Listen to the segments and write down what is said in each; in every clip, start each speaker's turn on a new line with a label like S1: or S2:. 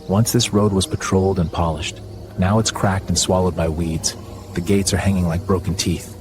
S1: Once this road was patrolled and polished. Now it's cracked and swallowed by weeds. The gates are hanging like broken teeth.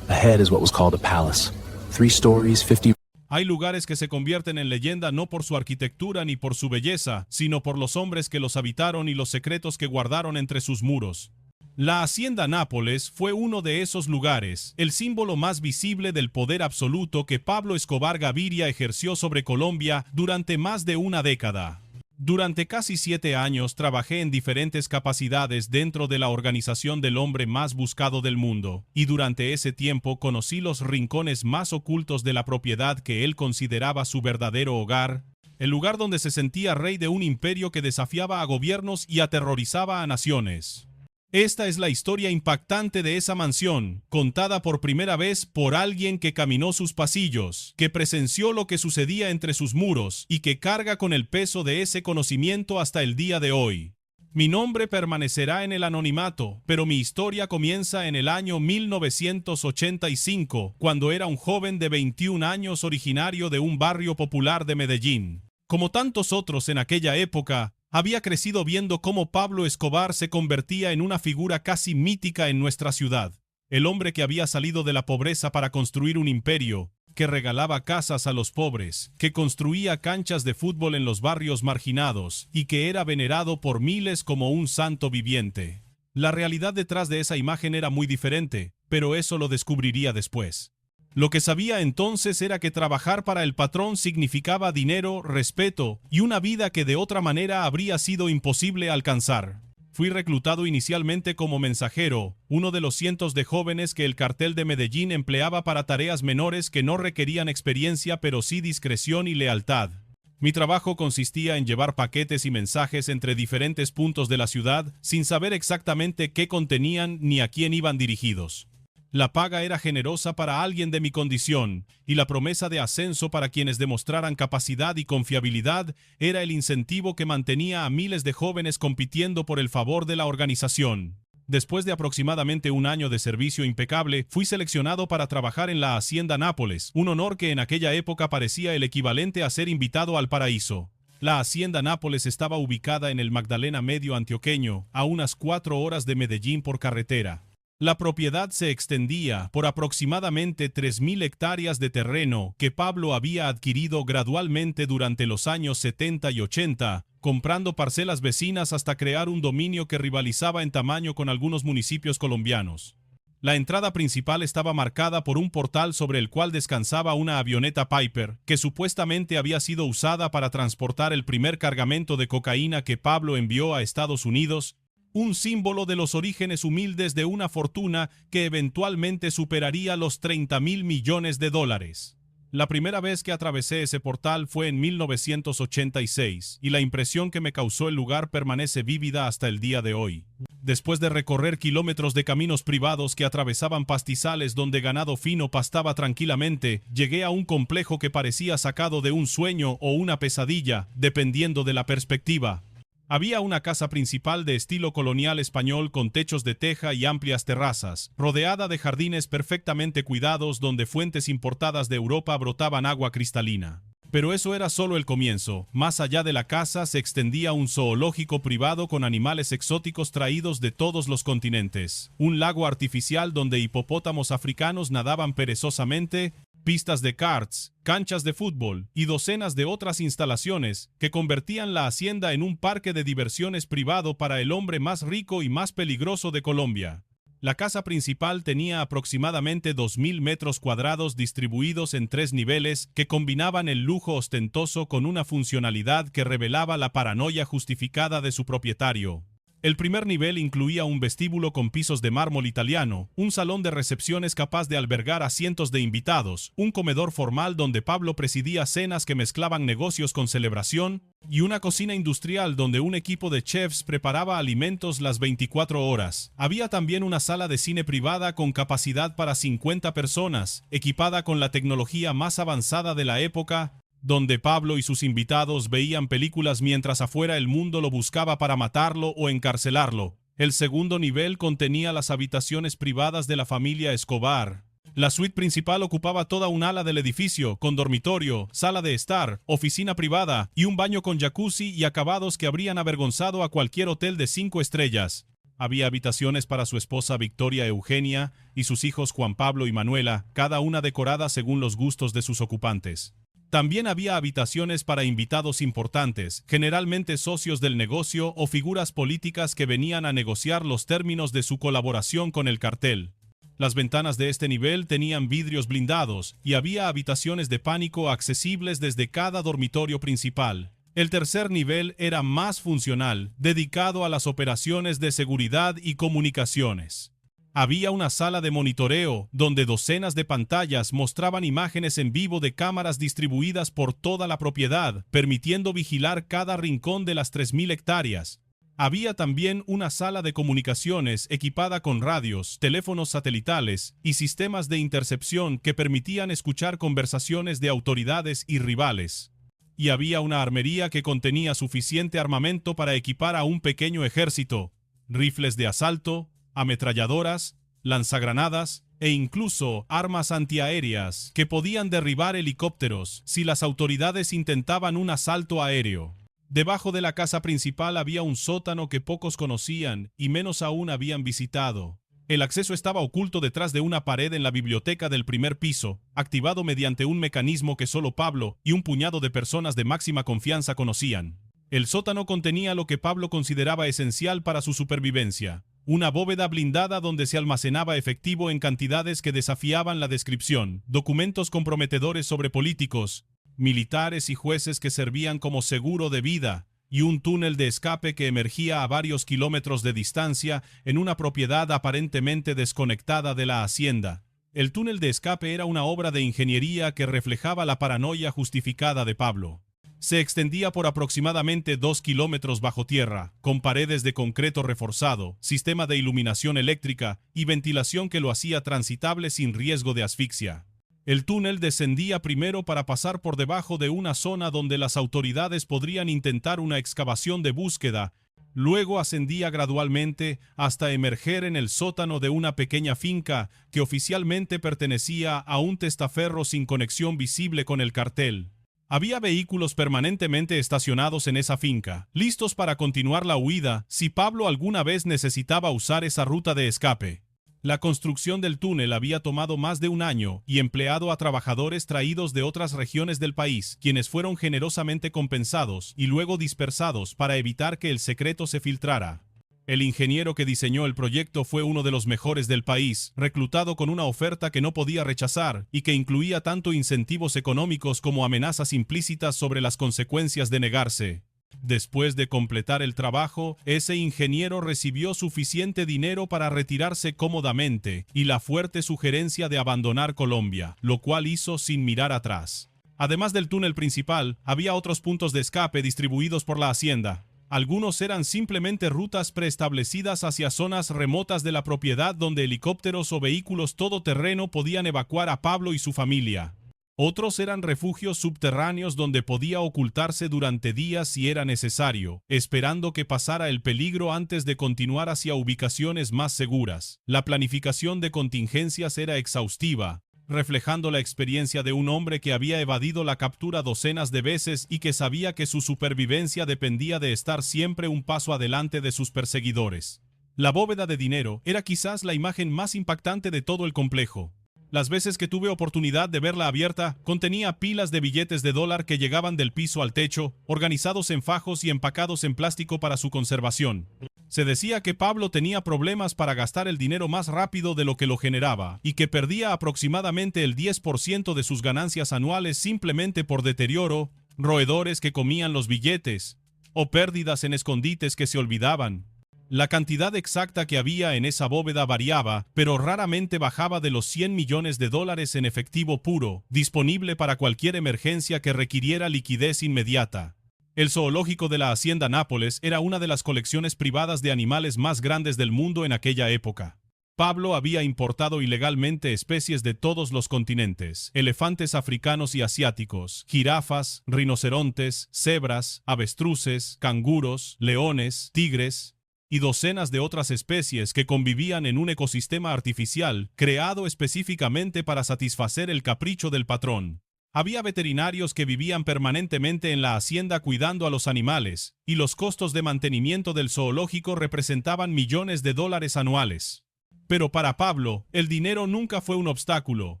S1: Ahead is what was called a palace. 3 stories, 50...
S2: Hay lugares que se convierten en leyenda no por su arquitectura ni por su belleza, sino por los hombres que los habitaron y los secretos que guardaron entre sus muros. La Hacienda Nápoles fue uno de esos lugares, el símbolo más visible del poder absoluto que Pablo Escobar Gaviria ejerció sobre Colombia durante más de una década. Durante casi 7 años trabajé en diferentes capacidades dentro de la organización del hombre más buscado del mundo, y durante ese tiempo conocí los rincones más ocultos de la propiedad que él consideraba su verdadero hogar, el lugar donde se sentía rey de un imperio que desafiaba a gobiernos y aterrorizaba a naciones. Esta es la historia impactante de esa mansión, contada por primera vez por alguien que caminó sus pasillos, que presenció lo que sucedía entre sus muros y que carga con el peso de ese conocimiento hasta el día de hoy. Mi nombre permanecerá en el anonimato, pero mi historia comienza en el año 1985, cuando era un joven de 21 años originario de un barrio popular de Medellín. Como tantos otros en aquella época, había crecido viendo cómo Pablo Escobar se convertía en una figura casi mítica en nuestra ciudad. El hombre que había salido de la pobreza para construir un imperio, que regalaba casas a los pobres, que construía canchas de fútbol en los barrios marginados y que era venerado por miles como un santo viviente. La realidad detrás de esa imagen era muy diferente, pero eso lo descubriría después. Lo que sabía entonces era que trabajar para el patrón significaba dinero, respeto y una vida que de otra manera habría sido imposible alcanzar. Fui reclutado inicialmente como mensajero, uno de los cientos de jóvenes que el cartel de Medellín empleaba para tareas menores que no requerían experiencia pero sí discreción y lealtad. Mi trabajo consistía en llevar paquetes y mensajes entre diferentes puntos de la ciudad sin saber exactamente qué contenían ni a quién iban dirigidos. La paga era generosa para alguien de mi condición, y la promesa de ascenso para quienes demostraran capacidad y confiabilidad era el incentivo que mantenía a miles de jóvenes compitiendo por el favor de la organización. Después de aproximadamente un año de servicio impecable, fui seleccionado para trabajar en la Hacienda Nápoles, un honor que en aquella época parecía el equivalente a ser invitado al paraíso. La Hacienda Nápoles estaba ubicada en el Magdalena Medio antioqueño, a unas 4 horas de Medellín por carretera. La propiedad se extendía por aproximadamente 3.000 hectáreas de terreno que Pablo había adquirido gradualmente durante los años 70 y 80, comprando parcelas vecinas hasta crear un dominio que rivalizaba en tamaño con algunos municipios colombianos. La entrada principal estaba marcada por un portal sobre el cual descansaba una avioneta Piper, que supuestamente había sido usada para transportar el primer cargamento de cocaína que Pablo envió a Estados Unidos, un símbolo de los orígenes humildes de una fortuna que eventualmente superaría los $30.000 millones. La primera vez que atravesé ese portal fue en 1986, y la impresión que me causó el lugar permanece vívida hasta el día de hoy. Después de recorrer kilómetros de caminos privados que atravesaban pastizales donde ganado fino pastaba tranquilamente, llegué a un complejo que parecía sacado de un sueño o una pesadilla, dependiendo de la perspectiva. Había una casa principal de estilo colonial español con techos de teja y amplias terrazas, rodeada de jardines perfectamente cuidados donde fuentes importadas de Europa brotaban agua cristalina. Pero eso era solo el comienzo. Más allá de la casa se extendía un zoológico privado con animales exóticos traídos de todos los continentes, un lago artificial donde hipopótamos africanos nadaban perezosamente, pistas de karts, canchas de fútbol y docenas de otras instalaciones que convertían la hacienda en un parque de diversiones privado para el hombre más rico y más peligroso de Colombia. La casa principal tenía aproximadamente 2.000 metros cuadrados distribuidos en 3 niveles que combinaban el lujo ostentoso con una funcionalidad que revelaba la paranoia justificada de su propietario. El primer nivel incluía un vestíbulo con pisos de mármol italiano, un salón de recepciones capaz de albergar a cientos de invitados, un comedor formal donde Pablo presidía cenas que mezclaban negocios con celebración, y una cocina industrial donde un equipo de chefs preparaba alimentos las 24 horas. Había también una sala de cine privada con capacidad para 50 personas, equipada con la tecnología más avanzada de la época, donde Pablo y sus invitados veían películas mientras afuera el mundo lo buscaba para matarlo o encarcelarlo. El segundo nivel contenía las habitaciones privadas de la familia Escobar. La suite principal ocupaba toda un ala del edificio, con dormitorio, sala de estar, oficina privada y un baño con jacuzzi y acabados que habrían avergonzado a cualquier hotel de 5 estrellas. Había habitaciones para su esposa Victoria Eugenia y sus hijos Juan Pablo y Manuela, cada una decorada según los gustos de sus ocupantes. También había habitaciones para invitados importantes, generalmente socios del negocio o figuras políticas que venían a negociar los términos de su colaboración con el cartel. Las ventanas de este nivel tenían vidrios blindados y había habitaciones de pánico accesibles desde cada dormitorio principal. El tercer nivel era más funcional, dedicado a las operaciones de seguridad y comunicaciones. Había una sala de monitoreo donde docenas de pantallas mostraban imágenes en vivo de cámaras distribuidas por toda la propiedad, permitiendo vigilar cada rincón de las 3.000 hectáreas. Había también una sala de comunicaciones equipada con radios, teléfonos satelitales y sistemas de intercepción que permitían escuchar conversaciones de autoridades y rivales. Y había una armería que contenía suficiente armamento para equipar a un pequeño ejército, rifles de asalto, ametralladoras, lanzagranadas e incluso armas antiaéreas que podían derribar helicópteros si las autoridades intentaban un asalto aéreo. Debajo de la casa principal había un sótano que pocos conocían y menos aún habían visitado. El acceso estaba oculto detrás de una pared en la biblioteca del primer piso, activado mediante un mecanismo que solo Pablo y un puñado de personas de máxima confianza conocían. El sótano contenía lo que Pablo consideraba esencial para su supervivencia: una bóveda blindada donde se almacenaba efectivo en cantidades que desafiaban la descripción, documentos comprometedores sobre políticos, militares y jueces que servían como seguro de vida, y un túnel de escape que emergía a varios kilómetros de distancia en una propiedad aparentemente desconectada de la hacienda. El túnel de escape era una obra de ingeniería que reflejaba la paranoia justificada de Pablo. Se extendía por aproximadamente 2 kilómetros bajo tierra, con paredes de concreto reforzado, sistema de iluminación eléctrica y ventilación que lo hacía transitable sin riesgo de asfixia. El túnel descendía primero para pasar por debajo de una zona donde las autoridades podrían intentar una excavación de búsqueda. Luego ascendía gradualmente hasta emerger en el sótano de una pequeña finca que oficialmente pertenecía a un testaferro sin conexión visible con el cartel. Había vehículos permanentemente estacionados en esa finca, listos para continuar la huida si Pablo alguna vez necesitaba usar esa ruta de escape. La construcción del túnel había tomado más de un año y empleado a trabajadores traídos de otras regiones del país, quienes fueron generosamente compensados y luego dispersados para evitar que el secreto se filtrara. El ingeniero que diseñó el proyecto fue uno de los mejores del país, reclutado con una oferta que no podía rechazar y que incluía tanto incentivos económicos como amenazas implícitas sobre las consecuencias de negarse. Después de completar el trabajo, ese ingeniero recibió suficiente dinero para retirarse cómodamente y la fuerte sugerencia de abandonar Colombia, lo cual hizo sin mirar atrás. Además del túnel principal, había otros puntos de escape distribuidos por la hacienda. Algunos eran simplemente rutas preestablecidas hacia zonas remotas de la propiedad donde helicópteros o vehículos todoterreno podían evacuar a Pablo y su familia. Otros eran refugios subterráneos donde podía ocultarse durante días si era necesario, esperando que pasara el peligro antes de continuar hacia ubicaciones más seguras. La planificación de contingencias era exhaustiva, reflejando la experiencia de un hombre que había evadido la captura docenas de veces y que sabía que su supervivencia dependía de estar siempre un paso adelante de sus perseguidores. La bóveda de dinero era quizás la imagen más impactante de todo el complejo. Las veces que tuve oportunidad de verla abierta, contenía pilas de billetes de dólar que llegaban del piso al techo, organizados en fajos y empacados en plástico para su conservación. Se decía que Pablo tenía problemas para gastar el dinero más rápido de lo que lo generaba, y que perdía aproximadamente el 10% de sus ganancias anuales simplemente por deterioro, roedores que comían los billetes, o pérdidas en escondites que se olvidaban. La cantidad exacta que había en esa bóveda variaba, pero raramente bajaba de los 100 millones de dólares en efectivo puro, disponible para cualquier emergencia que requiriera liquidez inmediata. El zoológico de la Hacienda Nápoles era una de las colecciones privadas de animales más grandes del mundo en aquella época. Pablo había importado ilegalmente especies de todos los continentes: elefantes africanos y asiáticos, jirafas, rinocerontes, cebras, avestruces, canguros, leones, tigres. y docenas de otras especies que convivían en un ecosistema artificial creado específicamente para satisfacer el capricho del patrón. Había veterinarios que vivían permanentemente en la hacienda cuidando a los animales, y los costos de mantenimiento del zoológico representaban millones de dólares anuales. Pero para Pablo, el dinero nunca fue un obstáculo.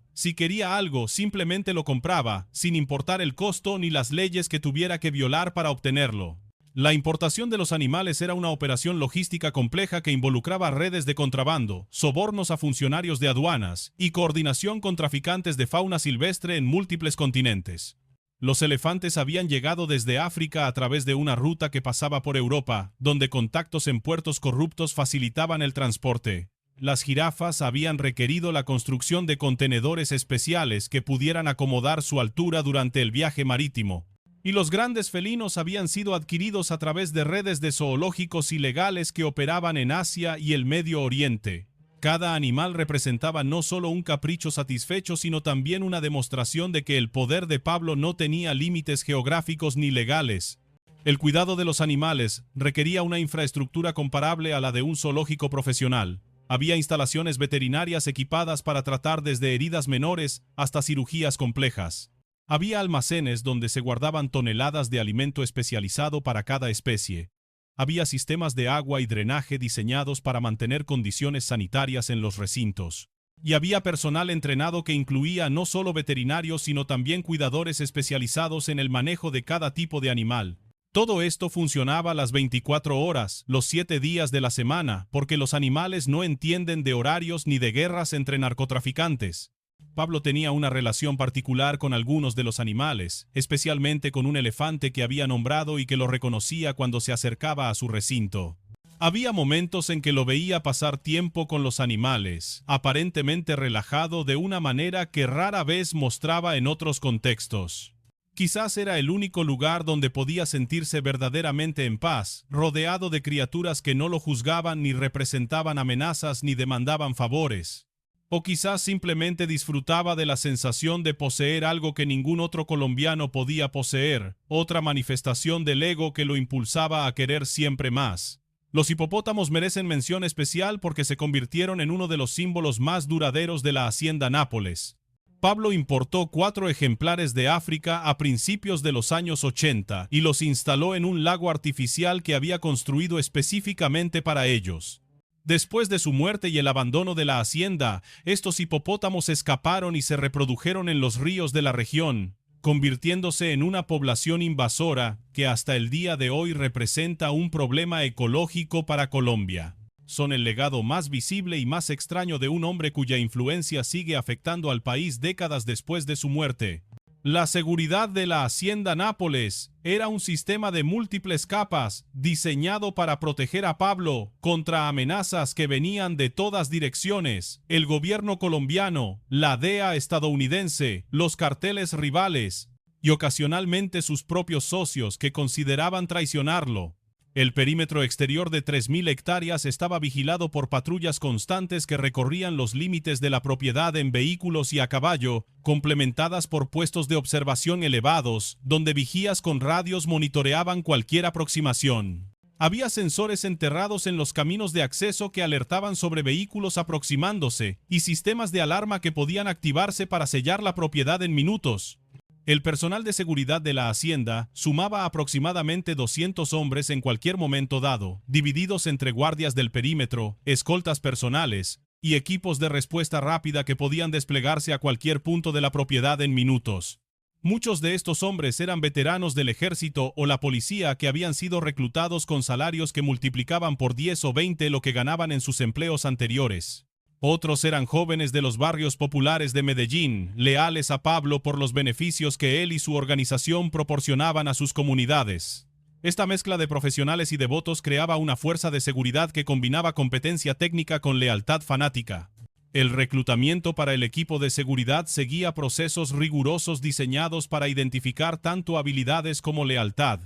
S2: Si quería algo, simplemente lo compraba, sin importar el costo ni las leyes que tuviera que violar para obtenerlo. La importación de los animales era una operación logística compleja que involucraba redes de contrabando, sobornos a funcionarios de aduanas y coordinación con traficantes de fauna silvestre en múltiples continentes. Los elefantes habían llegado desde África a través de una ruta que pasaba por Europa, donde contactos en puertos corruptos facilitaban el transporte. Las jirafas habían requerido la construcción de contenedores especiales que pudieran acomodar su altura durante el viaje marítimo. Y los grandes felinos habían sido adquiridos a través de redes de zoológicos ilegales que operaban en Asia y el Medio Oriente. Cada animal representaba no solo un capricho satisfecho, sino también una demostración de que el poder de Pablo no tenía límites geográficos ni legales. El cuidado de los animales requería una infraestructura comparable a la de un zoológico profesional. Había instalaciones veterinarias equipadas para tratar desde heridas menores hasta cirugías complejas. Había almacenes donde se guardaban toneladas de alimento especializado para cada especie. Había sistemas de agua y drenaje diseñados para mantener condiciones sanitarias en los recintos. Y había personal entrenado que incluía no solo veterinarios, sino también cuidadores especializados en el manejo de cada tipo de animal. Todo esto funcionaba las 24 horas, los 7 días de la semana, porque los animales no entienden de horarios ni de guerras entre narcotraficantes. Pablo tenía una relación particular con algunos de los animales, especialmente con un elefante que había nombrado y que lo reconocía cuando se acercaba a su recinto. Había momentos en que lo veía pasar tiempo con los animales, aparentemente relajado de una manera que rara vez mostraba en otros contextos. Quizás era el único lugar donde podía sentirse verdaderamente en paz, rodeado de criaturas que no lo juzgaban ni representaban amenazas ni demandaban favores. O quizás simplemente disfrutaba de la sensación de poseer algo que ningún otro colombiano podía poseer, otra manifestación del ego que lo impulsaba a querer siempre más. Los hipopótamos merecen mención especial porque se convirtieron en uno de los símbolos más duraderos de la hacienda Nápoles. Pablo importó 4 ejemplares de África a principios de los años 80 y los instaló en un lago artificial que había construido específicamente para ellos. Después de su muerte y el abandono de la hacienda, estos hipopótamos escaparon y se reprodujeron en los ríos de la región, convirtiéndose en una población invasora que hasta el día de hoy representa un problema ecológico para Colombia. Son el legado más visible y más extraño de un hombre cuya influencia sigue afectando al país décadas después de su muerte. La seguridad de la hacienda Nápoles era un sistema de múltiples capas diseñado para proteger a Pablo contra amenazas que venían de todas direcciones: el gobierno colombiano, la DEA estadounidense, los carteles rivales y ocasionalmente sus propios socios que consideraban traicionarlo. El perímetro exterior de 3.000 hectáreas estaba vigilado por patrullas constantes que recorrían los límites de la propiedad en vehículos y a caballo, complementadas por puestos de observación elevados, donde vigías con radios monitoreaban cualquier aproximación. Había sensores enterrados en los caminos de acceso que alertaban sobre vehículos aproximándose, y sistemas de alarma que podían activarse para sellar la propiedad en minutos. El personal de seguridad de la hacienda sumaba aproximadamente 200 hombres en cualquier momento dado, divididos entre guardias del perímetro, escoltas personales y equipos de respuesta rápida que podían desplegarse a cualquier punto de la propiedad en minutos. Muchos de estos hombres eran veteranos del ejército o la policía que habían sido reclutados con salarios que multiplicaban por 10 o 20 lo que ganaban en sus empleos anteriores. Otros eran jóvenes de los barrios populares de Medellín, leales a Pablo por los beneficios que él y su organización proporcionaban a sus comunidades. Esta mezcla de profesionales y devotos creaba una fuerza de seguridad que combinaba competencia técnica con lealtad fanática. El reclutamiento para el equipo de seguridad seguía procesos rigurosos diseñados para identificar tanto habilidades como lealtad.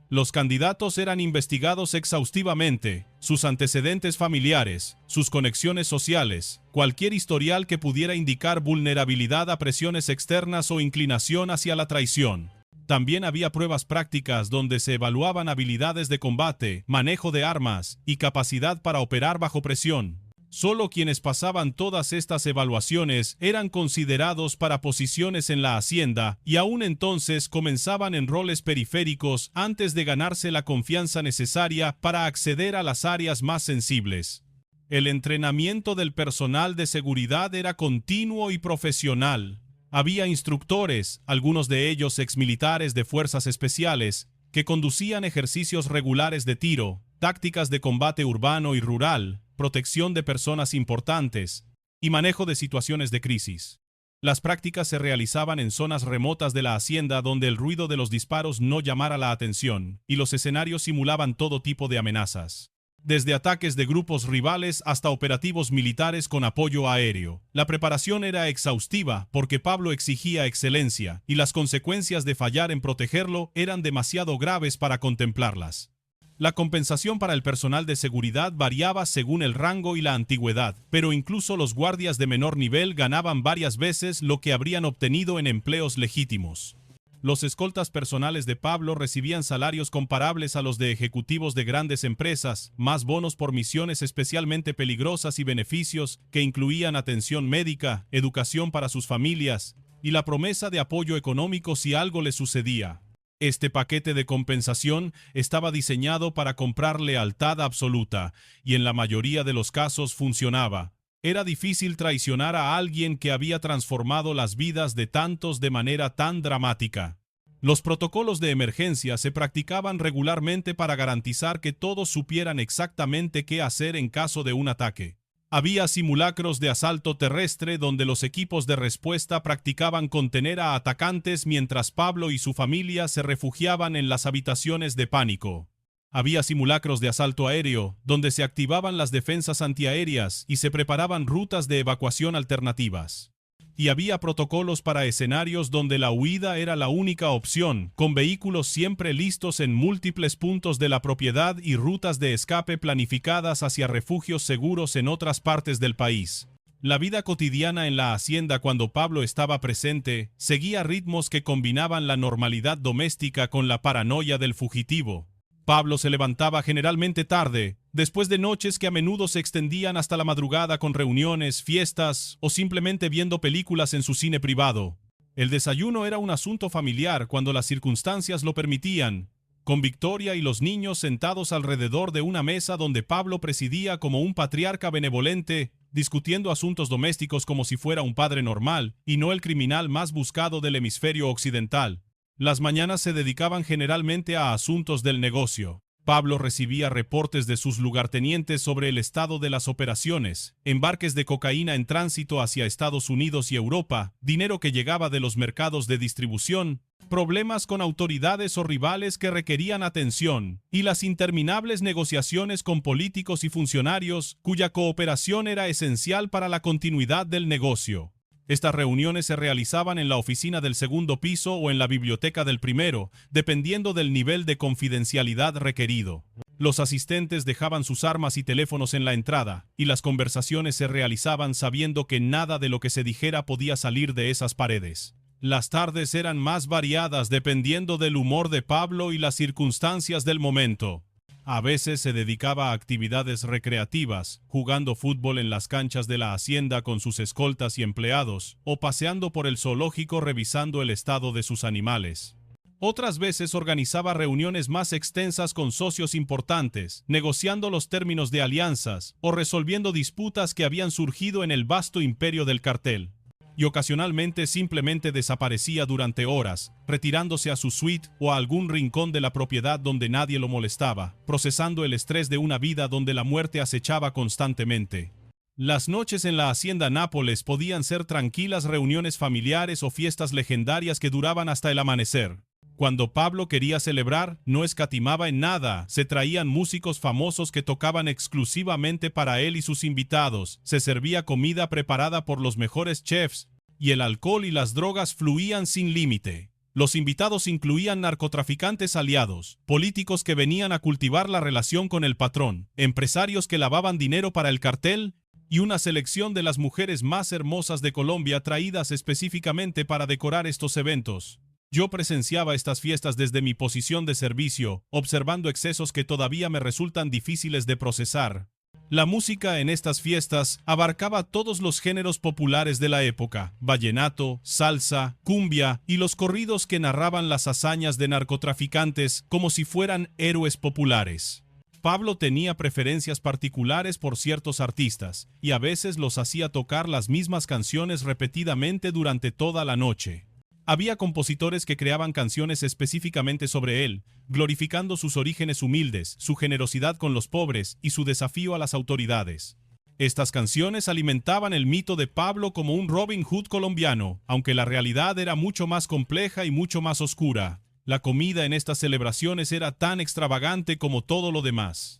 S2: Los candidatos eran investigados exhaustivamente, sus antecedentes familiares, sus conexiones sociales, cualquier historial que pudiera indicar vulnerabilidad a presiones externas o inclinación hacia la traición. También había pruebas prácticas donde se evaluaban habilidades de combate, manejo de armas y capacidad para operar bajo presión. Solo quienes pasaban todas estas evaluaciones eran considerados para posiciones en la hacienda y aún entonces comenzaban en roles periféricos antes de ganarse la confianza necesaria para acceder a las áreas más sensibles. El entrenamiento del personal de seguridad era continuo y profesional. Había instructores, algunos de ellos exmilitares de fuerzas especiales, que conducían ejercicios regulares de tiro, tácticas de combate urbano y rural, protección de personas importantes y manejo de situaciones de crisis. Las prácticas se realizaban en zonas remotas de la hacienda donde el ruido de los disparos no llamara la atención y los escenarios simulaban todo tipo de amenazas. Desde ataques de grupos rivales hasta operativos militares con apoyo aéreo. La preparación era exhaustiva porque Pablo exigía excelencia y las consecuencias de fallar en protegerlo eran demasiado graves para contemplarlas. La compensación para el personal de seguridad variaba según el rango y la antigüedad, pero incluso los guardias de menor nivel ganaban varias veces lo que habrían obtenido en empleos legítimos. Los escoltas personales de Pablo recibían salarios comparables a los de ejecutivos de grandes empresas, más bonos por misiones especialmente peligrosas y beneficios que incluían atención médica, educación para sus familias y la promesa de apoyo económico si algo les sucedía. Este paquete de compensación estaba diseñado para comprar lealtad absoluta, y en la mayoría de los casos funcionaba. Era difícil traicionar a alguien que había transformado las vidas de tantos de manera tan dramática. Los protocolos de emergencia se practicaban regularmente para garantizar que todos supieran exactamente qué hacer en caso de un ataque. Había simulacros de asalto terrestre donde los equipos de respuesta practicaban contener a atacantes mientras Pablo y su familia se refugiaban en las habitaciones de pánico. Había simulacros de asalto aéreo donde se activaban las defensas antiaéreas y se preparaban rutas de evacuación alternativas. Y había protocolos para escenarios donde la huida era la única opción, con vehículos siempre listos en múltiples puntos de la propiedad y rutas de escape planificadas hacia refugios seguros en otras partes del país. La vida cotidiana en la hacienda cuando Pablo estaba presente seguía ritmos que combinaban la normalidad doméstica con la paranoia del fugitivo. Pablo se levantaba generalmente tarde, después de noches que a menudo se extendían hasta la madrugada con reuniones, fiestas o simplemente viendo películas en su cine privado. El desayuno era un asunto familiar cuando las circunstancias lo permitían, con Victoria y los niños sentados alrededor de una mesa donde Pablo presidía como un patriarca benevolente, discutiendo asuntos domésticos como si fuera un padre normal y no el criminal más buscado del hemisferio occidental. Las mañanas se dedicaban generalmente a asuntos del negocio. Pablo recibía reportes de sus lugartenientes sobre el estado de las operaciones, embarques de cocaína en tránsito hacia Estados Unidos y Europa, dinero que llegaba de los mercados de distribución, problemas con autoridades o rivales que requerían atención, y las interminables negociaciones con políticos y funcionarios cuya cooperación era esencial para la continuidad del negocio. Estas reuniones se realizaban en la oficina del segundo piso o en la biblioteca del primero, dependiendo del nivel de confidencialidad requerido. Los asistentes dejaban sus armas y teléfonos en la entrada, y las conversaciones se realizaban sabiendo que nada de lo que se dijera podía salir de esas paredes. Las tardes eran más variadas dependiendo del humor de Pablo y las circunstancias del momento. A veces se dedicaba a actividades recreativas, jugando fútbol en las canchas de la hacienda con sus escoltas y empleados, o paseando por el zoológico revisando el estado de sus animales. Otras veces organizaba reuniones más extensas con socios importantes, negociando los términos de alianzas o resolviendo disputas que habían surgido en el vasto imperio del cartel. Y ocasionalmente simplemente desaparecía durante horas, retirándose a su suite o a algún rincón de la propiedad donde nadie lo molestaba, procesando el estrés de una vida donde la muerte acechaba constantemente. Las noches en la hacienda Nápoles podían ser tranquilas reuniones familiares o fiestas legendarias que duraban hasta el amanecer. Cuando Pablo quería celebrar, no escatimaba en nada. Se traían músicos famosos que tocaban exclusivamente para él y sus invitados. Se servía comida preparada por los mejores chefs, y el alcohol y las drogas fluían sin límite. Los invitados incluían narcotraficantes aliados, políticos que venían a cultivar la relación con el patrón, empresarios que lavaban dinero para el cartel, y una selección de las mujeres más hermosas de Colombia traídas específicamente para decorar estos eventos. Yo presenciaba estas fiestas desde mi posición de servicio, observando excesos que todavía me resultan difíciles de procesar. La música en estas fiestas abarcaba todos los géneros populares de la época: vallenato, salsa, cumbia y los corridos que narraban las hazañas de narcotraficantes como si fueran héroes populares. Pablo tenía preferencias particulares por ciertos artistas, y a veces los hacía tocar las mismas canciones repetidamente durante toda la noche. Había compositores que creaban canciones específicamente sobre él, glorificando sus orígenes humildes, su generosidad con los pobres y su desafío a las autoridades. Estas canciones alimentaban el mito de Pablo como un Robin Hood colombiano, aunque la realidad era mucho más compleja y mucho más oscura. La comida en estas celebraciones era tan extravagante como todo lo demás.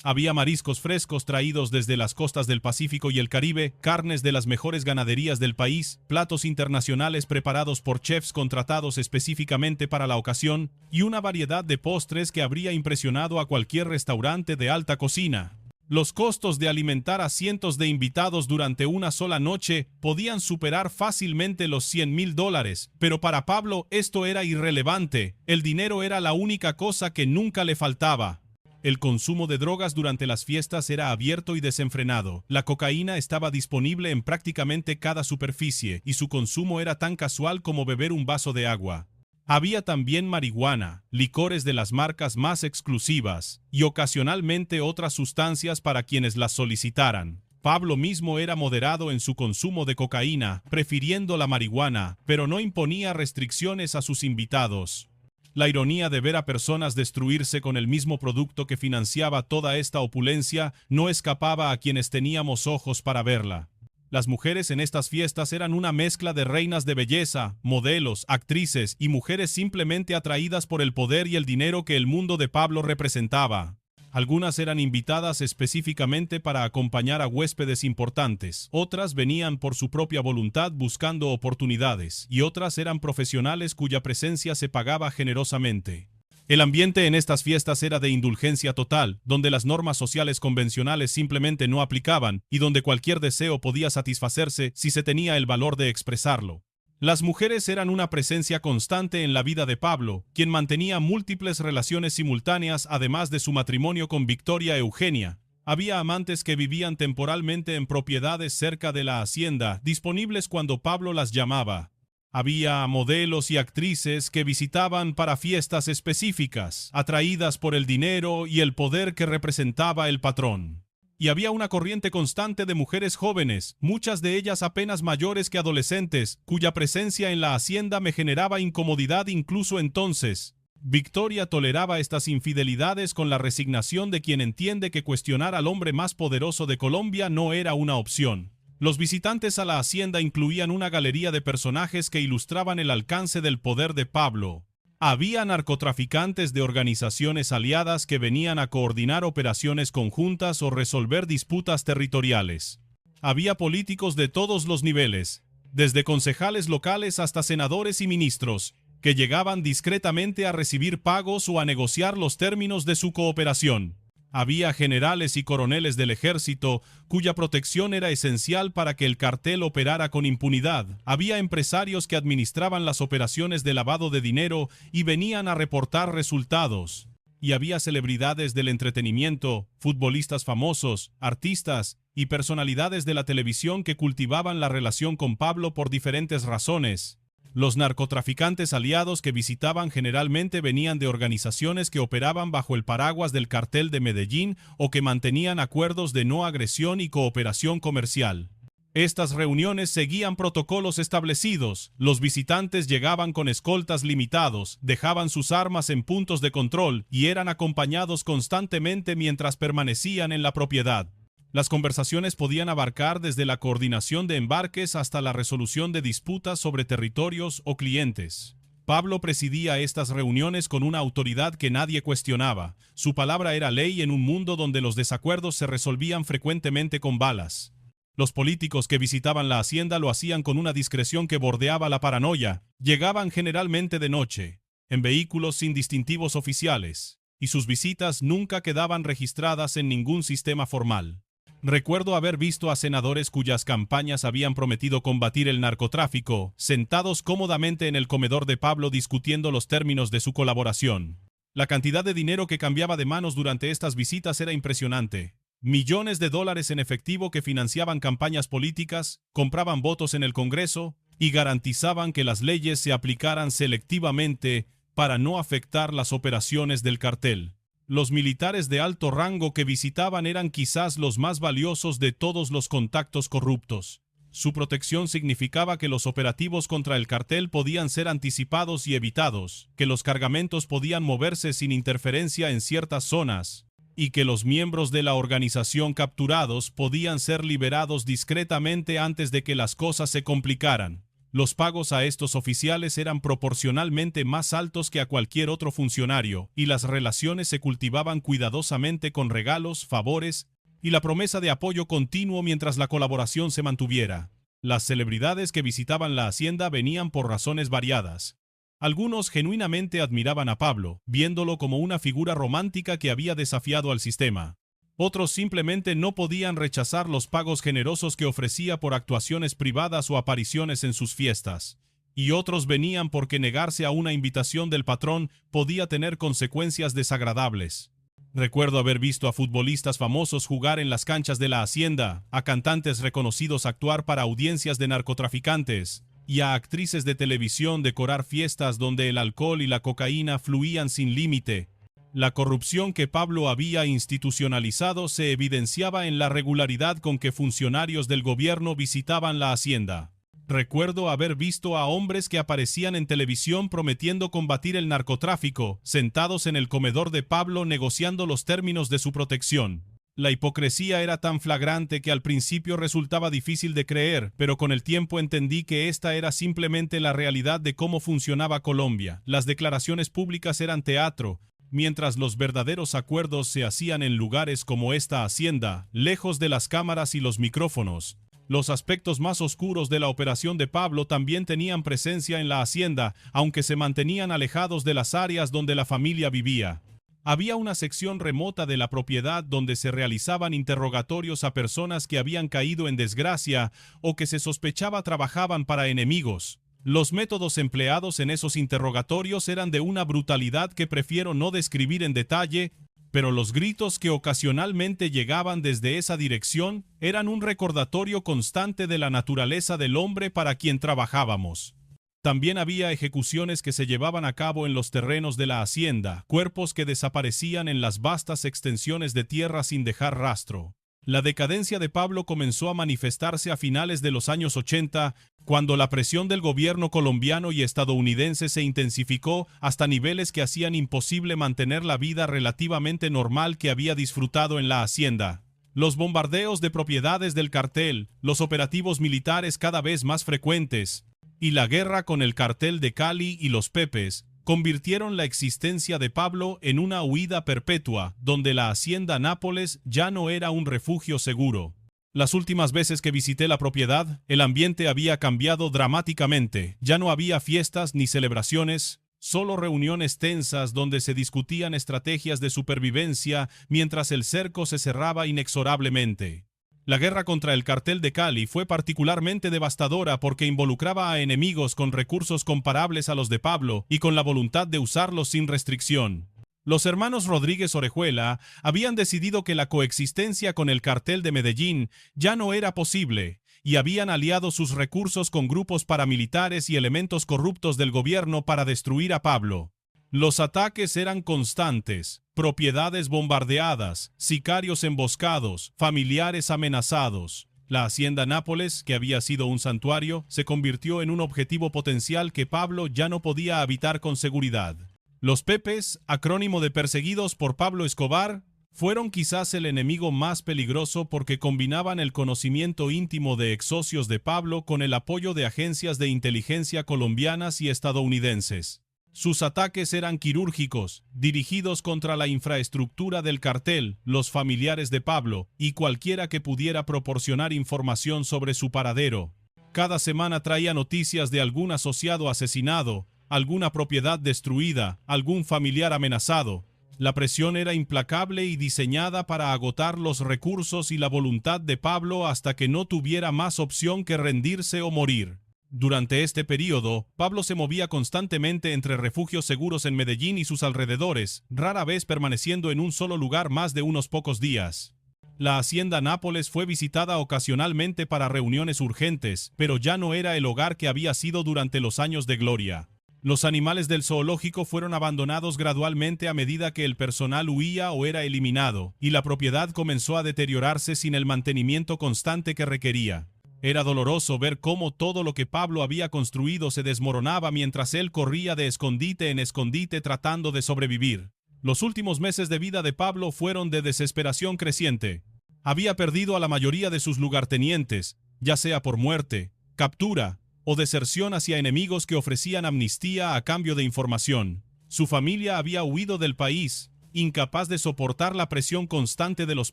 S2: Había mariscos frescos traídos desde las costas del Pacífico y el Caribe, carnes de las mejores ganaderías del país, platos internacionales preparados por chefs contratados específicamente para la ocasión, y una variedad de postres que habría impresionado a cualquier restaurante de alta cocina. Los costos de alimentar a cientos de invitados durante una sola noche podían superar fácilmente los $100,000, pero para Pablo esto era irrelevante. El dinero era la única cosa que nunca le faltaba. El consumo de drogas durante las fiestas era abierto y desenfrenado. La cocaína estaba disponible en prácticamente cada superficie, y su consumo era tan casual como beber un vaso de agua. Había también marihuana, licores de las marcas más exclusivas, y ocasionalmente otras sustancias para quienes las solicitaran. Pablo mismo era moderado en su consumo de cocaína, prefiriendo la marihuana, pero no imponía restricciones a sus invitados. La ironía de ver a personas destruirse con el mismo producto que financiaba toda esta opulencia no escapaba a quienes teníamos ojos para verla. Las mujeres en estas fiestas eran una mezcla de reinas de belleza, modelos, actrices y mujeres simplemente atraídas por el poder y el dinero que el mundo de Pablo representaba. Algunas eran invitadas específicamente para acompañar a huéspedes importantes, otras venían por su propia voluntad buscando oportunidades, y otras eran profesionales cuya presencia se pagaba generosamente. El ambiente en estas fiestas era de indulgencia total, donde las normas sociales convencionales simplemente no aplicaban, y donde cualquier deseo podía satisfacerse si se tenía el valor de expresarlo. Las mujeres eran una presencia constante en la vida de Pablo, quien mantenía múltiples relaciones simultáneas además de su matrimonio con Victoria Eugenia. Había amantes que vivían temporalmente en propiedades cerca de la hacienda, disponibles cuando Pablo las llamaba. Había modelos y actrices que visitaban para fiestas específicas, atraídas por el dinero y el poder que representaba el patrón. Y había una corriente constante de mujeres jóvenes, muchas de ellas apenas mayores que adolescentes, cuya presencia en la hacienda me generaba incomodidad incluso entonces. Victoria toleraba estas infidelidades con la resignación de quien entiende que cuestionar al hombre más poderoso de Colombia no era una opción. Los visitantes a la hacienda incluían una galería de personajes que ilustraban el alcance del poder de Pablo. Había narcotraficantes de organizaciones aliadas que venían a coordinar operaciones conjuntas o resolver disputas territoriales. Había políticos de todos los niveles, desde concejales locales hasta senadores y ministros, que llegaban discretamente a recibir pagos o a negociar los términos de su cooperación. Había generales y coroneles del ejército cuya protección era esencial para que el cartel operara con impunidad. Había empresarios que administraban las operaciones de lavado de dinero y venían a reportar resultados. Y había celebridades del entretenimiento, futbolistas famosos, artistas y personalidades de la televisión que cultivaban la relación con Pablo por diferentes razones. Los narcotraficantes aliados que visitaban generalmente venían de organizaciones que operaban bajo el paraguas del cartel de Medellín o que mantenían acuerdos de no agresión y cooperación comercial. Estas reuniones seguían protocolos establecidos. Los visitantes llegaban con escoltas limitados, dejaban sus armas en puntos de control y eran acompañados constantemente mientras permanecían en la propiedad. Las conversaciones podían abarcar desde la coordinación de embarques hasta la resolución de disputas sobre territorios o clientes. Pablo presidía estas reuniones con una autoridad que nadie cuestionaba. Su palabra era ley en un mundo donde los desacuerdos se resolvían frecuentemente con balas. Los políticos que visitaban la hacienda lo hacían con una discreción que bordeaba la paranoia. Llegaban generalmente de noche, en vehículos sin distintivos oficiales, y sus visitas nunca quedaban registradas en ningún sistema formal. Recuerdo haber visto a senadores cuyas campañas habían prometido combatir el narcotráfico, sentados cómodamente en el comedor de Pablo discutiendo los términos de su colaboración. La cantidad de dinero que cambiaba de manos durante estas visitas era impresionante. Millones de dólares en efectivo que financiaban campañas políticas, compraban votos en el Congreso y garantizaban que las leyes se aplicaran selectivamente para no afectar las operaciones del cartel. Los militares de alto rango que visitaban eran quizás los más valiosos de todos los contactos corruptos. Su protección significaba que los operativos contra el cartel podían ser anticipados y evitados, que los cargamentos podían moverse sin interferencia en ciertas zonas, y que los miembros de la organización capturados podían ser liberados discretamente antes de que las cosas se complicaran. Los pagos a estos oficiales eran proporcionalmente más altos que a cualquier otro funcionario, y las relaciones se cultivaban cuidadosamente con regalos, favores y la promesa de apoyo continuo mientras la colaboración se mantuviera. Las celebridades que visitaban la hacienda venían por razones variadas. Algunos genuinamente admiraban a Pablo, viéndolo como una figura romántica que había desafiado al sistema. Otros simplemente no podían rechazar los pagos generosos que ofrecía por actuaciones privadas o apariciones en sus fiestas. Y otros venían porque negarse a una invitación del patrón podía tener consecuencias desagradables. Recuerdo haber visto a futbolistas famosos jugar en las canchas de la hacienda, a cantantes reconocidos actuar para audiencias de narcotraficantes, y a actrices de televisión decorar fiestas donde el alcohol y la cocaína fluían sin límite. La corrupción que Pablo había institucionalizado se evidenciaba en la regularidad con que funcionarios del gobierno visitaban la hacienda. Recuerdo haber visto a hombres que aparecían en televisión prometiendo combatir el narcotráfico, sentados en el comedor de Pablo negociando los términos de su protección. La hipocresía era tan flagrante que al principio resultaba difícil de creer, pero con el tiempo entendí que esta era simplemente la realidad de cómo funcionaba Colombia. Las declaraciones públicas eran teatro, mientras los verdaderos acuerdos se hacían en lugares como esta hacienda, lejos de las cámaras y los micrófonos. Los aspectos más oscuros de la operación de Pablo también tenían presencia en la hacienda, aunque se mantenían alejados de las áreas donde la familia vivía. Había una sección remota de la propiedad donde se realizaban interrogatorios a personas que habían caído en desgracia o que se sospechaba trabajaban para enemigos. Los métodos empleados en esos interrogatorios eran de una brutalidad que prefiero no describir en detalle, pero los gritos que ocasionalmente llegaban desde esa dirección eran un recordatorio constante de la naturaleza del hombre para quien trabajábamos. También había ejecuciones que se llevaban a cabo en los terrenos de la hacienda, cuerpos que desaparecían en las vastas extensiones de tierra sin dejar rastro. La decadencia de Pablo comenzó a manifestarse a finales de los años 80, cuando la presión del gobierno colombiano y estadounidense se intensificó hasta niveles que hacían imposible mantener la vida relativamente normal que había disfrutado en la hacienda. Los bombardeos de propiedades del cartel, los operativos militares cada vez más frecuentes, y la guerra con el cartel de Cali y los Pepes convirtieron la existencia de Pablo en una huida perpetua, donde la hacienda Nápoles ya no era un refugio seguro. Las últimas veces que visité la propiedad, el ambiente había cambiado dramáticamente. Ya no había fiestas ni celebraciones, solo reuniones tensas donde se discutían estrategias de supervivencia mientras el cerco se cerraba inexorablemente. La guerra contra el cartel de Cali fue particularmente devastadora porque involucraba a enemigos con recursos comparables a los de Pablo y con la voluntad de usarlos sin restricción. Los hermanos Rodríguez Orejuela habían decidido que la coexistencia con el cartel de Medellín ya no era posible y habían aliado sus recursos con grupos paramilitares y elementos corruptos del gobierno para destruir a Pablo. Los ataques eran constantes, propiedades bombardeadas, sicarios emboscados, familiares amenazados. La hacienda Nápoles, que había sido un santuario, se convirtió en un objetivo potencial que Pablo ya no podía habitar con seguridad. Los Pepes, acrónimo de perseguidos por Pablo Escobar, fueron quizás el enemigo más peligroso porque combinaban el conocimiento íntimo de ex-socios de Pablo con el apoyo de agencias de inteligencia colombianas y estadounidenses. Sus ataques eran quirúrgicos, dirigidos contra la infraestructura del cartel, los familiares de Pablo y cualquiera que pudiera proporcionar información sobre su paradero. Cada semana traía noticias de algún asociado asesinado, alguna propiedad destruida, algún familiar amenazado. La presión era implacable y diseñada para agotar los recursos y la voluntad de Pablo hasta que no tuviera más opción que rendirse o morir. Durante este período, Pablo se movía constantemente entre refugios seguros en Medellín y sus alrededores, rara vez permaneciendo en un solo lugar más de unos pocos días. La hacienda Nápoles fue visitada ocasionalmente para reuniones urgentes, pero ya no era el hogar que había sido durante los años de gloria. Los animales del zoológico fueron abandonados gradualmente a medida que el personal huía o era eliminado, y la propiedad comenzó a deteriorarse sin el mantenimiento constante que requería. Era doloroso ver cómo todo lo que Pablo había construido se desmoronaba mientras él corría de escondite en escondite tratando de sobrevivir. Los últimos meses de vida de Pablo fueron de desesperación creciente. Había perdido a la mayoría de sus lugartenientes, ya sea por muerte, captura o deserción hacia enemigos que ofrecían amnistía a cambio de información. Su familia había huido del país, incapaz de soportar la presión constante de los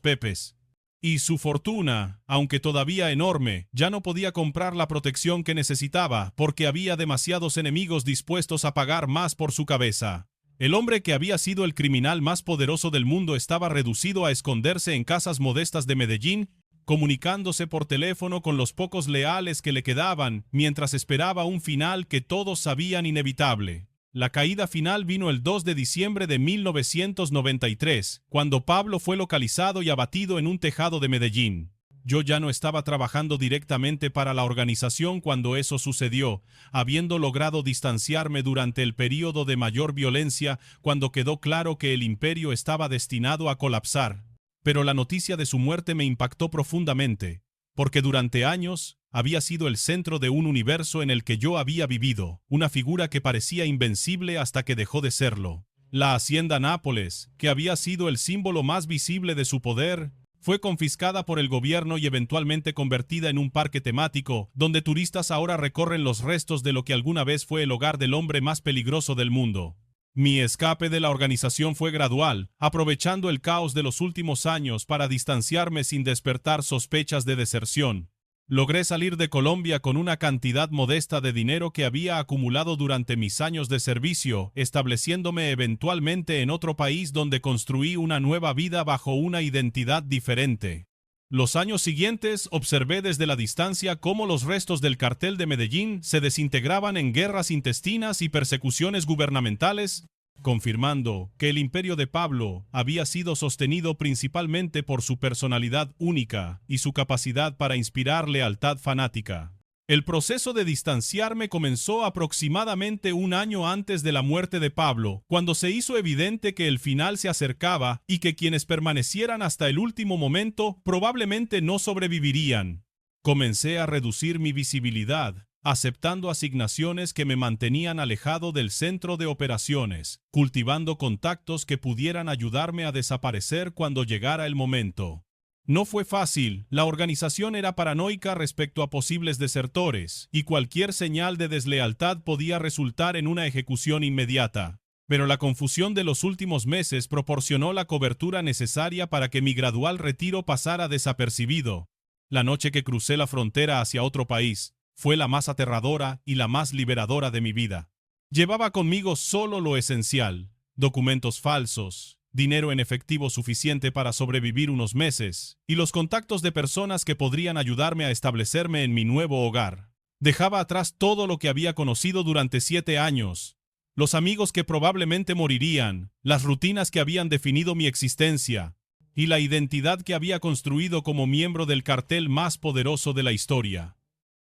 S2: Pepes. Y su fortuna, aunque todavía enorme, ya no podía comprar la protección que necesitaba porque había demasiados enemigos dispuestos a pagar más por su cabeza. El hombre que había sido el criminal más poderoso del mundo estaba reducido a esconderse en casas modestas de Medellín, comunicándose por teléfono con los pocos leales que le quedaban, mientras esperaba un final que todos sabían inevitable. La caída final vino el 2 de diciembre de 1993, cuando Pablo fue localizado y abatido en un tejado de Medellín. Yo ya no estaba trabajando directamente para la organización cuando eso sucedió, habiendo logrado distanciarme durante el período de mayor violencia cuando quedó claro que el imperio estaba destinado a colapsar. Pero la noticia de su muerte me impactó profundamente, porque durante años había sido el centro de un universo en el que yo había vivido, una figura que parecía invencible hasta que dejó de serlo. La hacienda Nápoles, que había sido el símbolo más visible de su poder, fue confiscada por el gobierno y eventualmente convertida en un parque temático, donde turistas ahora recorren los restos de lo que alguna vez fue el hogar del hombre más peligroso del mundo. Mi escape de la organización fue gradual, aprovechando el caos de los últimos años para distanciarme sin despertar sospechas de deserción. Logré salir de Colombia con una cantidad modesta de dinero que había acumulado durante mis años de servicio, estableciéndome eventualmente en otro país donde construí una nueva vida bajo una identidad diferente. Los años siguientes observé desde la distancia cómo los restos del cartel de Medellín se desintegraban en guerras intestinas y persecuciones gubernamentales, confirmando que el imperio de Pablo había sido sostenido principalmente por su personalidad única y su capacidad para inspirar lealtad fanática. El proceso de distanciarme comenzó aproximadamente un año antes de la muerte de Pablo, cuando se hizo evidente que el final se acercaba y que quienes permanecieran hasta el último momento probablemente no sobrevivirían. Comencé a reducir mi visibilidad, aceptando asignaciones que me mantenían alejado del centro de operaciones, cultivando contactos que pudieran ayudarme a desaparecer cuando llegara el momento. No fue fácil, la organización era paranoica respecto a posibles desertores, y cualquier señal de deslealtad podía resultar en una ejecución inmediata. Pero la confusión de los últimos meses proporcionó la cobertura necesaria para que mi gradual retiro pasara desapercibido. La noche que crucé la frontera hacia otro país fue la más aterradora y la más liberadora de mi vida. Llevaba conmigo solo lo esencial: documentos falsos, dinero en efectivo suficiente para sobrevivir unos meses, y los contactos de personas que podrían ayudarme a establecerme en mi nuevo hogar. Dejaba atrás todo lo que había conocido durante 7 años, los amigos que probablemente morirían, las rutinas que habían definido mi existencia, y la identidad que había construido como miembro del cartel más poderoso de la historia.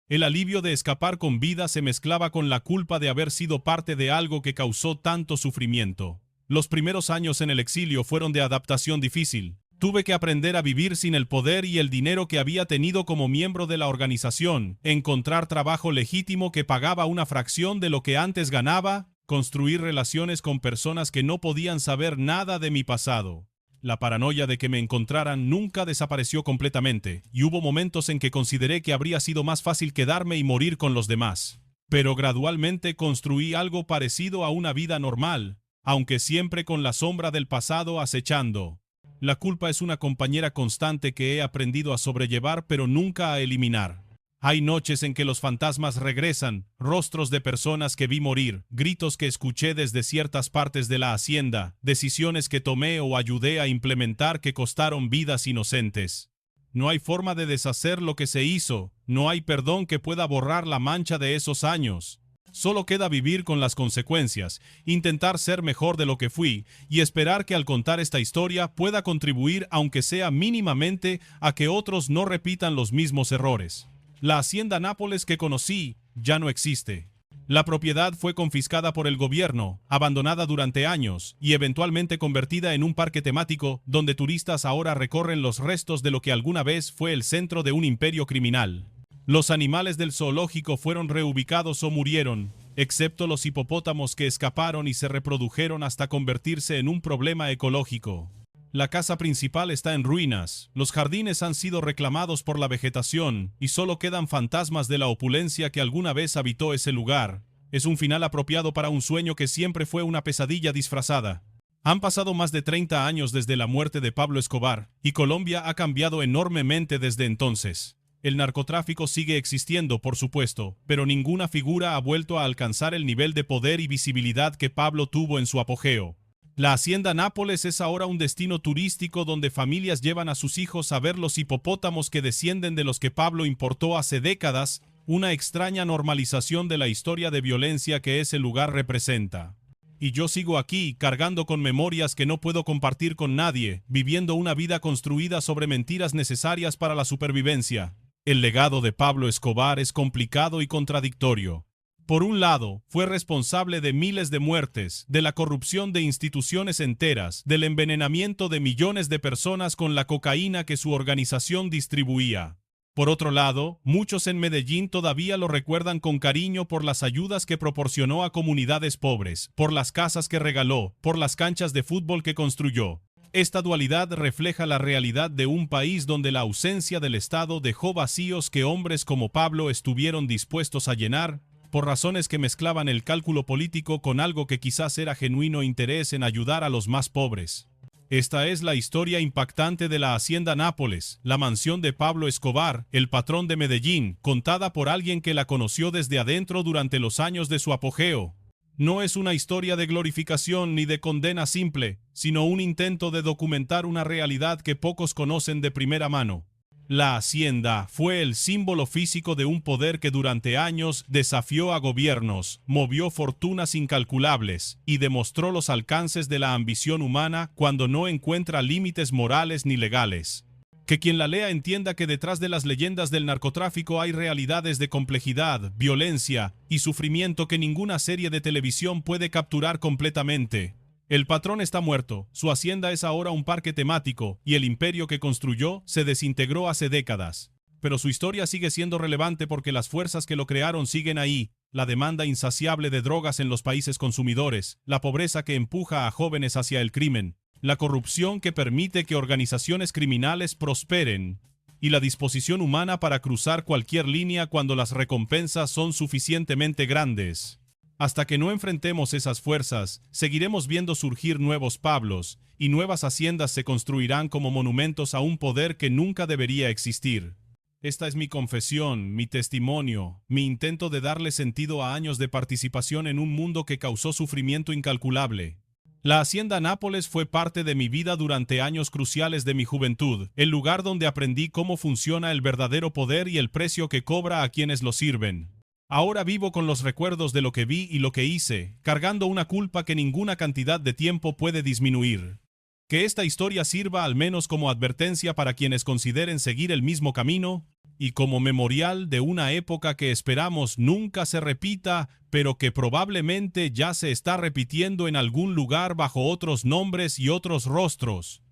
S2: El alivio de escapar con vida se mezclaba con la culpa de haber sido parte de algo que causó tanto sufrimiento. Los primeros años en el exilio fueron de adaptación difícil. Tuve que aprender a vivir sin el poder y el dinero que había tenido como miembro de la organización, encontrar trabajo legítimo que pagaba una fracción de lo que antes ganaba, construir relaciones con personas que no podían saber nada de mi pasado. La paranoia de que me encontraran nunca desapareció completamente, y hubo momentos en que consideré que habría sido más fácil quedarme y morir con los demás. Pero gradualmente construí algo parecido a una vida normal, aunque siempre con la sombra del pasado acechando. La culpa es una compañera constante que he aprendido a sobrellevar pero nunca a eliminar. Hay noches en que los fantasmas regresan, rostros de personas que vi morir, gritos que escuché desde ciertas partes de la hacienda, decisiones que tomé o ayudé a implementar que costaron vidas inocentes. No hay forma de deshacer lo que se hizo, no hay perdón que pueda borrar la mancha de esos años. Solo queda vivir con las consecuencias, intentar ser mejor de lo que fui y esperar que al contar esta historia pueda contribuir, aunque sea mínimamente, a que otros no repitan los mismos errores. La hacienda Nápoles que conocí ya no existe. La propiedad fue confiscada por el gobierno, abandonada durante años y eventualmente convertida en un parque temático donde turistas ahora recorren los restos de lo que alguna vez fue el centro de un imperio criminal. Los animales del zoológico fueron reubicados o murieron, excepto los hipopótamos que escaparon y se reprodujeron hasta convertirse en un problema ecológico. La casa principal está en ruinas, los jardines han sido reclamados por la vegetación y solo quedan fantasmas de la opulencia que alguna vez habitó ese lugar. Es un final apropiado para un sueño que siempre fue una pesadilla disfrazada. Han pasado más de 30 años desde la muerte de Pablo Escobar y Colombia ha cambiado enormemente desde entonces. El narcotráfico sigue existiendo, por supuesto, pero ninguna figura ha vuelto a alcanzar el nivel de poder y visibilidad que Pablo tuvo en su apogeo. La hacienda Nápoles es ahora un destino turístico donde familias llevan a sus hijos a ver los hipopótamos que descienden de los que Pablo importó hace décadas, una extraña normalización de la historia de violencia que ese lugar representa. Y yo sigo aquí, cargando con memorias que no puedo compartir con nadie, viviendo una vida construida sobre mentiras necesarias para la supervivencia. El legado de Pablo Escobar es complicado y contradictorio. Por un lado, fue responsable de miles de muertes, de la corrupción de instituciones enteras, del envenenamiento de millones de personas con la cocaína que su organización distribuía. Por otro lado, muchos en Medellín todavía lo recuerdan con cariño por las ayudas que proporcionó a comunidades pobres, por las casas que regaló, por las canchas de fútbol que construyó. Esta dualidad refleja la realidad de un país donde la ausencia del Estado dejó vacíos que hombres como Pablo estuvieron dispuestos a llenar, por razones que mezclaban el cálculo político con algo que quizás era genuino interés en ayudar a los más pobres. Esta es la historia impactante de la hacienda Nápoles, la mansión de Pablo Escobar, el patrón de Medellín, contada por alguien que la conoció desde adentro durante los años de su apogeo. No es una historia de glorificación ni de condena simple, sino un intento de documentar una realidad que pocos conocen de primera mano. La hacienda fue el símbolo físico de un poder que durante años desafió a gobiernos, movió fortunas incalculables y demostró los alcances de la ambición humana cuando no encuentra límites morales ni legales. Que quien la lea entienda que detrás de las leyendas del narcotráfico hay realidades de complejidad, violencia y sufrimiento que ninguna serie de televisión puede capturar completamente. El patrón está muerto, su hacienda es ahora un parque temático y el imperio que construyó se desintegró hace décadas. Pero su historia sigue siendo relevante porque las fuerzas que lo crearon siguen ahí, la demanda insaciable de drogas en los países consumidores, la pobreza que empuja a jóvenes hacia el crimen, la corrupción que permite que organizaciones criminales prosperen, y la disposición humana para cruzar cualquier línea cuando las recompensas son suficientemente grandes. Hasta que no enfrentemos esas fuerzas, seguiremos viendo surgir nuevos Pablos, y nuevas haciendas se construirán como monumentos a un poder que nunca debería existir. Esta es mi confesión, mi testimonio, mi intento de darle sentido a años de participación en un mundo que causó sufrimiento incalculable. La hacienda Nápoles fue parte de mi vida durante años cruciales de mi juventud, el lugar donde aprendí cómo funciona el verdadero poder y el precio que cobra a quienes lo sirven. Ahora vivo con los recuerdos de lo que vi y lo que hice, cargando una culpa que ninguna cantidad de tiempo puede disminuir. Que esta historia sirva al menos como advertencia para quienes consideren seguir el mismo camino, y como memorial de una época que esperamos nunca se repita, pero que probablemente ya se está repitiendo en algún lugar bajo otros nombres y otros rostros.